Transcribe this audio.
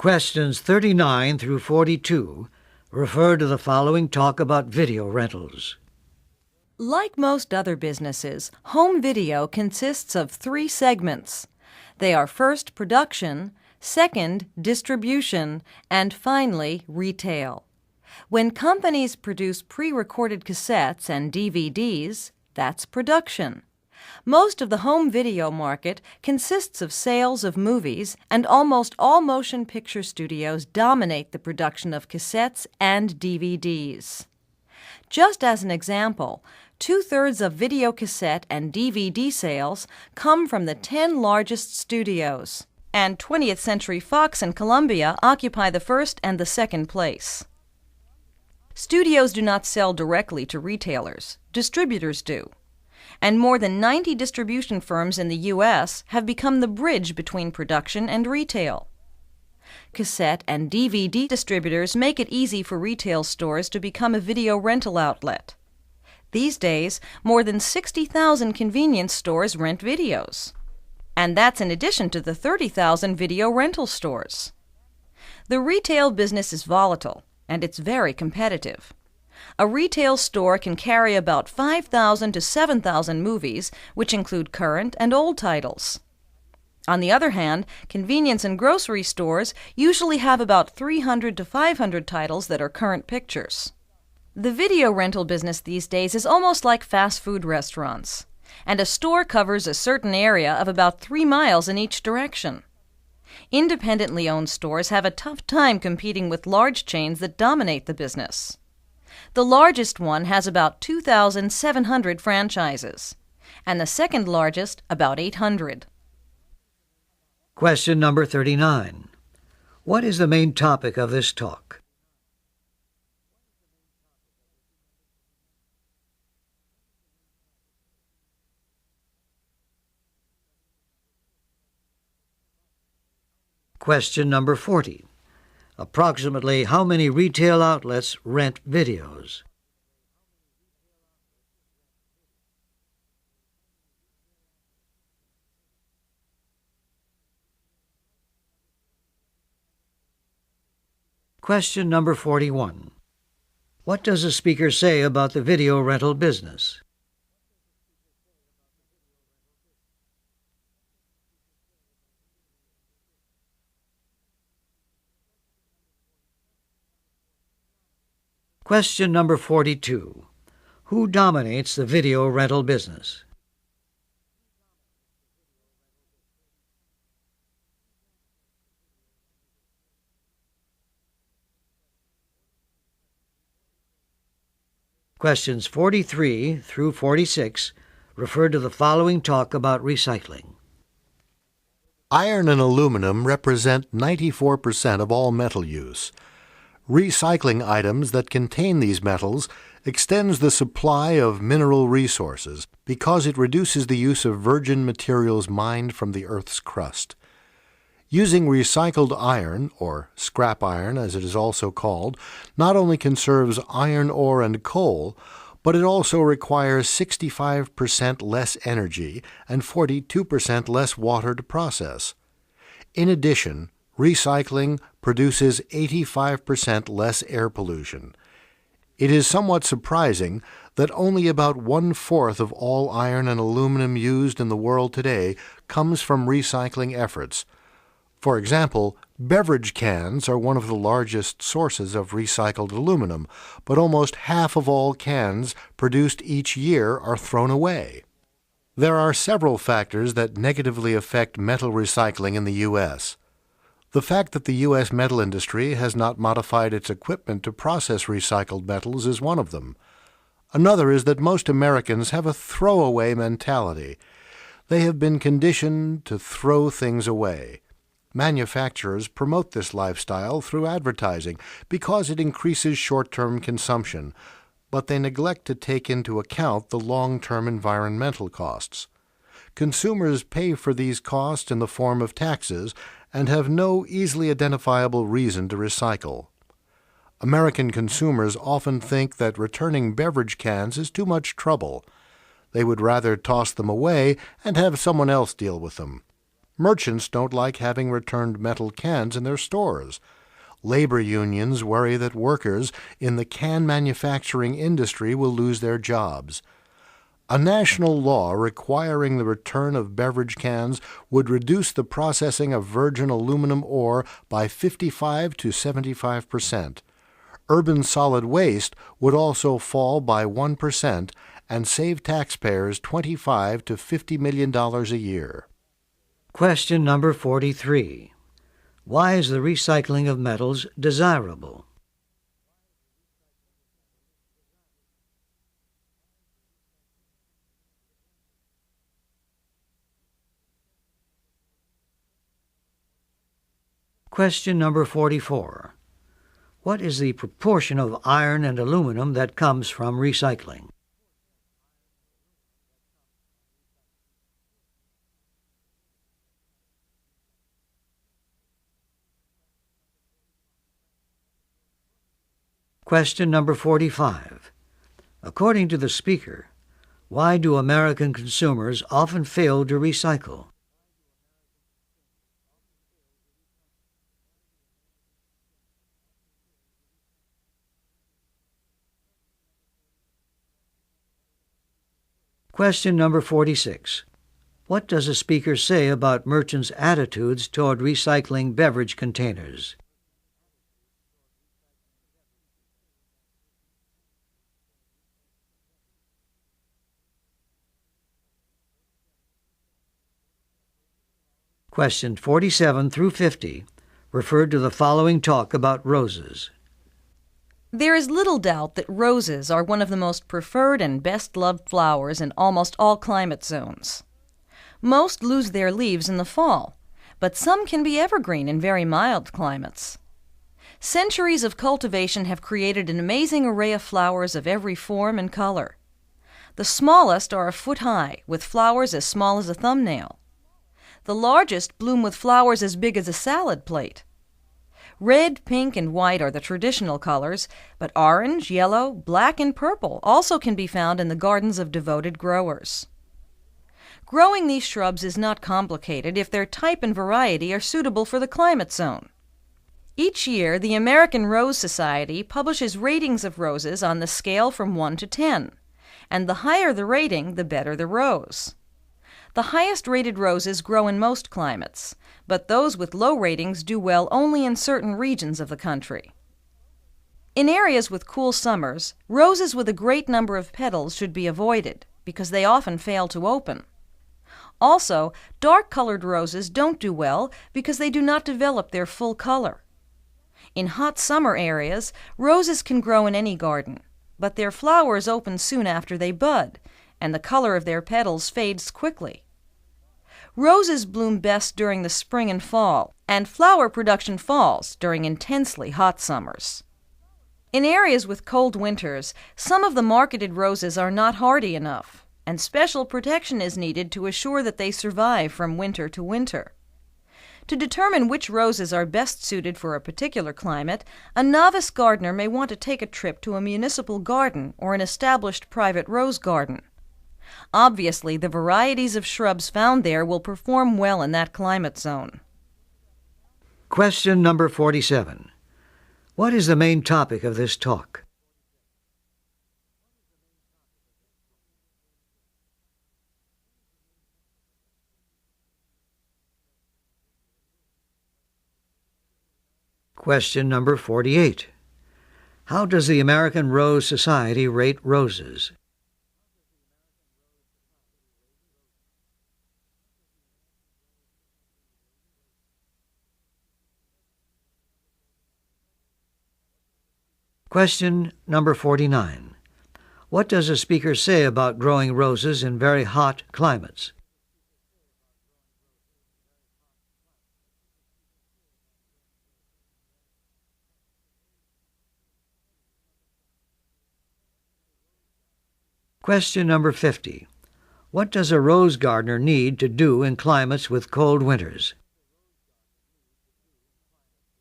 Questions 39 through 42 refer to the following talk about video rentals. Like most other businesses, home video consists of 3 segments. They are first production, second distribution, and finally retail. When companies produce pre-recorded cassettes and DVDs, that's production. Most of the home video market consists of sales of movies, and almost all motion picture studios dominate the production of cassettes and DVDs. Just as an example, 2/3 of video cassette and DVD sales come from the 10 largest studios, and 20th Century Fox and Columbia occupy the first and the second place. Studios do not sell directly to retailers. Distributors do. And more than 90 distribution firms in the U.S. have become the bridge between production and retail. Cassette and DVD distributors make it easy for retail stores to become a video rental outlet. These days, more than 60,000 convenience stores rent videos. And that's in addition to the 30,000 video rental stores. The retail business is volatile, and it's very competitive. A retail store can carry about 5,000 to 7,000 movies, which include current and old titles. On the other hand, convenience and grocery stores usually have about 300 to 500 titles that are current pictures. The video rental business these days is almost like fast food restaurants, and a store covers a certain area of about 3 miles in each direction. Independently owned stores have a tough time competing with large chains that dominate the business. The largest one has about 2,700 franchises, and the second largest about 800. Question number 39. What is the main topic of this talk? Question number 40. Approximately how many retail outlets rent videos? Question number 41. What does the speaker say about the video rental business? Question number 42. Who dominates the video rental business? Questions 43 through 46 refer to the following talk about recycling. Iron and aluminum represent 94% of all metal use. Recycling items that contain these metals extends the supply of mineral resources because it reduces the use of virgin materials mined from the Earth's crust. Using recycled iron, or scrap iron as it is also called, not only conserves iron ore and coal, but it also requires 65% less energy and 42% less water to process. In addition, recycling produces 85% less air pollution. It is somewhat surprising that only about 1/4 of all iron and aluminum used in the world today comes from recycling efforts. For example, beverage cans are one of the largest sources of recycled aluminum, but almost half of all cans produced each year are thrown away. There are several factors that negatively affect metal recycling in the U.S. The fact that the U.S. metal industry has not modified its equipment to process recycled metals is one of them. Another is that most Americans have a throwaway mentality. They have been conditioned to throw things away. Manufacturers promote this lifestyle through advertising because it increases short-term consumption, but they neglect to take into account the long-term environmental costs. Consumers pay for these costs in the form of taxes and have no easily identifiable reason to recycle. American consumers often think that returning beverage cans is too much trouble. They would rather toss them away and have someone else deal with them. Merchants don't like having returned metal cans in their stores. Labor unions worry that workers in the can manufacturing industry will lose their jobs. A national law requiring the return of beverage cans would reduce the processing of virgin aluminum ore by 55 to 75%. Urban solid waste would also fall by 1% and save taxpayers $25 to $50 million a year. Question number 43. Why is the recycling of metals desirable? Question number 44. What is the proportion of iron and aluminum that comes from recycling? Question number 45. According to the speaker, why do American consumers often fail to recycle? Question number 46. What does the speaker say about merchants' attitudes toward recycling beverage containers? Questions 47 through 50 referred to the following talk about roses. There is little doubt that roses are one of the most preferred and best-loved flowers in almost all climate zones. Most lose their leaves in the fall, but some can be evergreen in very mild climates. Centuries of cultivation have created an amazing array of flowers of every form and color. The smallest are a foot high, with flowers as small as a thumbnail. The largest bloom with flowers as big as a salad plate. Red, pink, and white are the traditional colors, but orange, yellow, black, and purple also can be found in the gardens of devoted growers. Growing these shrubs is not complicated if their type and variety are suitable for the climate zone. Each year, the American Rose Society publishes ratings of roses on the scale from 1 to 10, and the higher the rating, the better the rose. The highest-rated roses grow in most climates, but those with low ratings do well only in certain regions of the country. In areas with cool summers, roses with a great number of petals should be avoided because they often fail to open. Also, dark-colored roses don't do well because they do not develop their full color. In hot summer areas, roses can grow in any garden, but their flowers open soon after they bud, and the color of their petals fades quickly. Roses bloom best during the spring and fall, and flower production falls during intensely hot summers. In areas with cold winters, some of the marketed roses are not hardy enough, and special protection is needed to assure that they survive from winter to winter. To determine which roses are best suited for a particular climate, a novice gardener may want to take a trip to a municipal garden or an established private rose garden. Obviously, the varieties of shrubs found there will perform well in that climate zone. Question number 47. What is the main topic of this talk? Question number 48. How does the American Rose Society rate roses? Question number 49. What does the speaker say about growing roses in very hot climates? Question number 50. What does a rose gardener need to do in climates with cold winters?